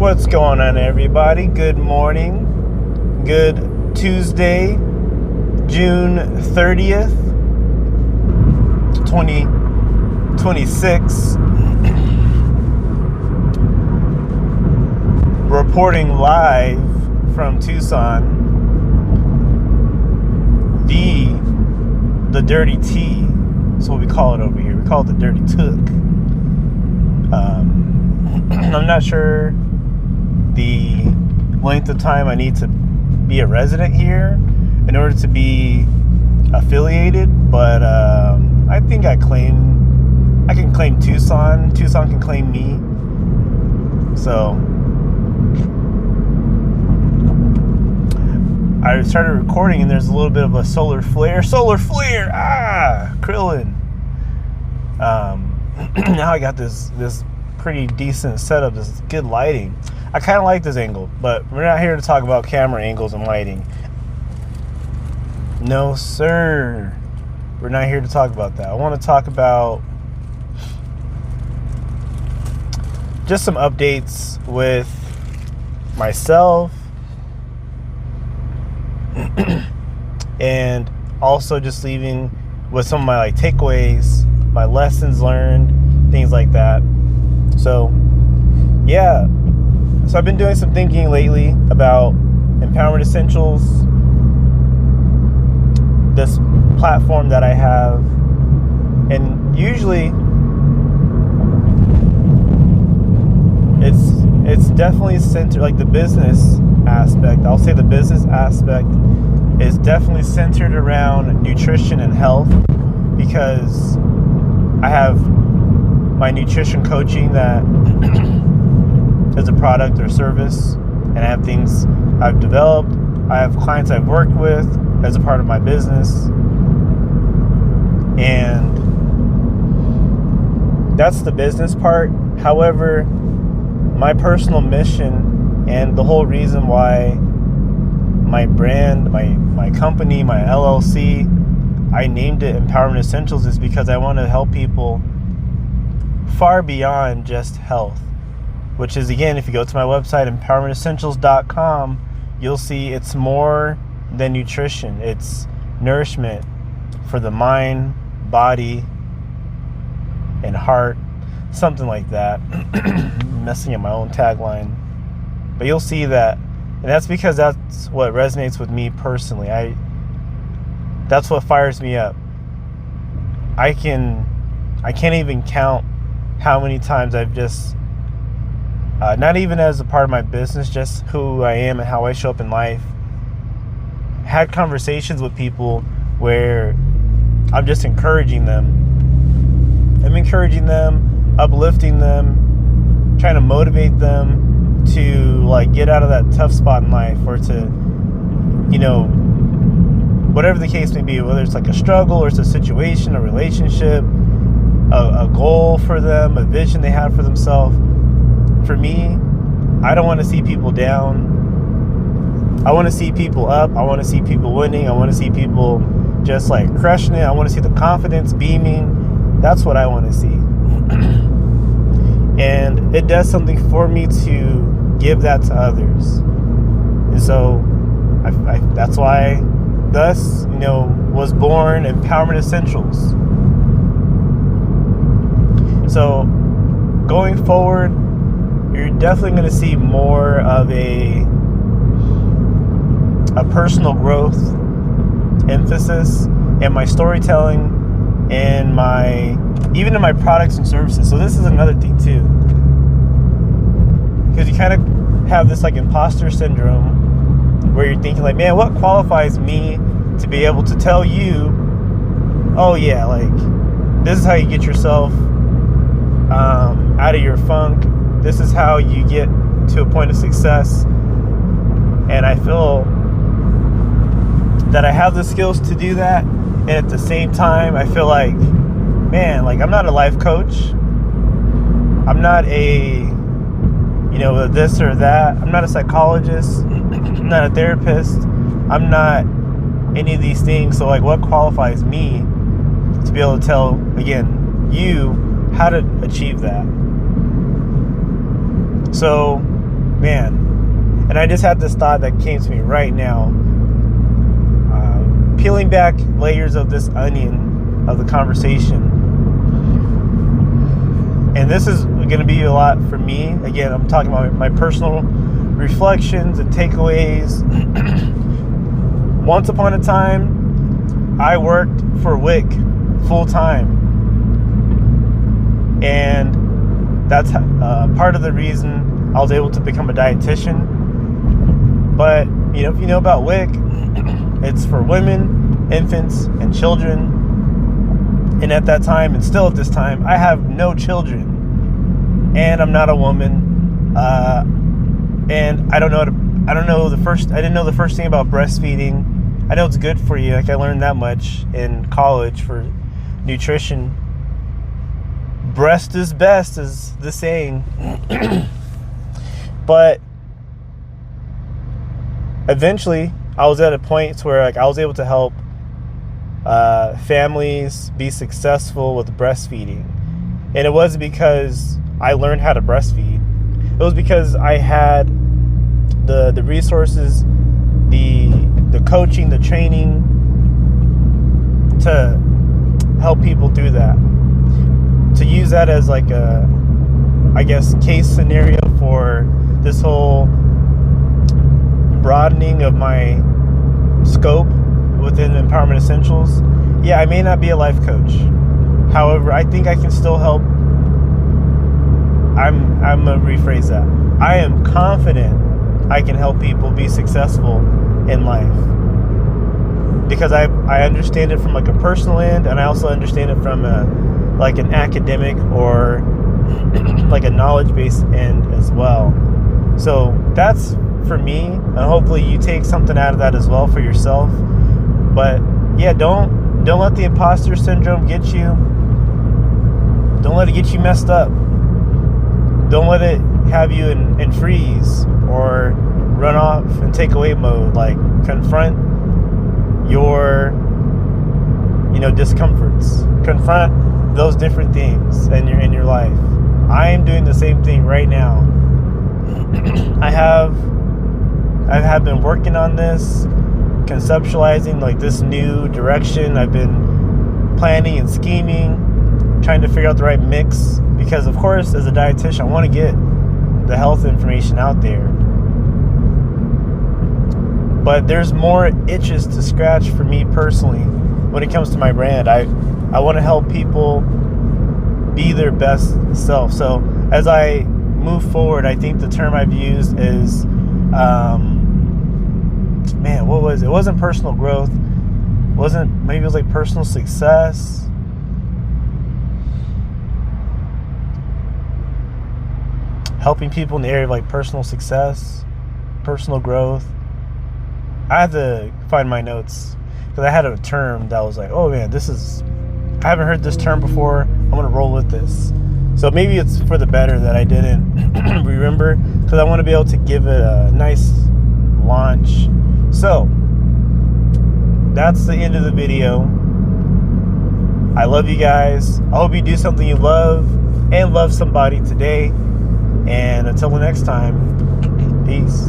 What's going on, everybody? Good morning. Good Tuesday, June 30th, 2026. Reporting live from Tucson. The Dirty T is what we call it over here. We call it the Dirty Took. I'm not sure the length of time I need to be a resident here in order to be affiliated, but I think I can claim Tucson. Tucson can claim me. So I started recording and there's a little bit of a solar flare, Krillin. Now I got this pretty decent setup, this good lighting. I kind of like this angle, but we're not here to talk about camera angles and lighting. No, sir. We're not here to talk about that. I want to talk about just some updates with myself and also just leaving with some of my takeaways, my lessons learned, things like that. So yeah, so I've been doing some thinking lately about Empowerment Essentials, this platform that I have, and usually it's definitely centered, like the business aspect. I'll say the business aspect is definitely centered around nutrition and health, because I have my nutrition coaching that is a product or service, and I have things I've developed. I have clients I've worked with as a part of my business, and that's the business part. However, my personal mission and the whole reason why my brand, my company, my LLC, I named it Empowerment Essentials, is because I want to help people far beyond just health, which is, again, if you go to my website, empowermentessentials.com, you'll see it's more than nutrition. It's nourishment for the mind, body, and heart, something like that. Messing up my own tagline, but you'll see that, and that's because that's what resonates with me personally. That's what fires me up. I can't even count how many times I've just not even as a part of my business, just who I am and how I show up in life, had conversations with people where I'm just encouraging them. I'm encouraging them, uplifting them, trying to motivate them to get out of that tough spot in life, or to, whatever the case may be, whether it's a struggle or it's a situation, a relationship, a goal for them, a vision they have for themselves. For me, I don't want to see people down. I want to see people up. I want to see people winning. I want to see people just crushing it. I want to see the confidence beaming. That's what I want to see. And it does something for me to give that to others. And so that's why was born Empowerment Essentials. So going forward, you're definitely going to see more of a personal growth emphasis in my storytelling and even in my products and services. So this is another thing too, because you kind of have this imposter syndrome where you're thinking man, what qualifies me to be able to tell you, oh yeah, this is how you get yourself out of your funk. This is how you get to a point of success. And I feel that I have the skills to do that, and at the same time I feel man, I'm not a life coach. I'm not a this or that. I'm not a psychologist. I'm not a therapist. I'm not any of these things. So what qualifies me to be able to tell, again, you how to achieve that? So man, and I just had this thought that came to me right now. Peeling back layers of this onion of the conversation. And this is going to be a lot for me. Again, I'm talking about my personal reflections and takeaways. Once upon a time, I worked for WIC full time. And that's part of the reason I was able to become a dietitian. But, if you know about WIC, it's for women, infants, and children. And at that time, and still at this time, I have no children, and I'm not a woman, and I didn't know the first thing about breastfeeding. I know it's good for you. Like, I learned that much in college for nutrition. Breast is best is the saying. But eventually, I was at a point where I was able to help families be successful with breastfeeding. And it wasn't because I learned how to breastfeed. It was because I had the resources, the coaching, the training to help people through that. To use that as like a, case scenario for this whole broadening of my scope within Empowerment Essentials. Yeah, I may not be a life coach. However, I think I can still help. I'm gonna rephrase that. I am confident I can help people be successful in life. Because I understand it from like a personal end, and I also understand it from an academic or like a knowledge-based end as well. So that's for me, and hopefully you take something out of that as well for yourself. But yeah, don't let the imposter syndrome get you. Don't let it get you messed up. Don't let it have you in freeze or run off and take away mode. Like, confront your discomforts. Confront those different things in your life. I am doing the same thing right now. I have been working on this, conceptualizing like this new direction. I've been planning and scheming, trying to figure out the right mix, because of course, as a dietitian, I want to get the health information out there. But there's more itches to scratch for me personally when it comes to my brand. I want to help people be their best self. So as I move forward, I think the term I've used is what was it? It wasn't personal growth. Maybe it was like personal success. Helping people in the area of like personal success, personal growth. I had to find my notes because I had a term that was like, oh man, I haven't heard this term before. I'm gonna roll with this. So maybe it's for the better that I didn't remember, because I want to be able to give it a nice launch. So that's the end of the video. I love you guys. I hope you do something you love and love somebody today. And until the next time, peace.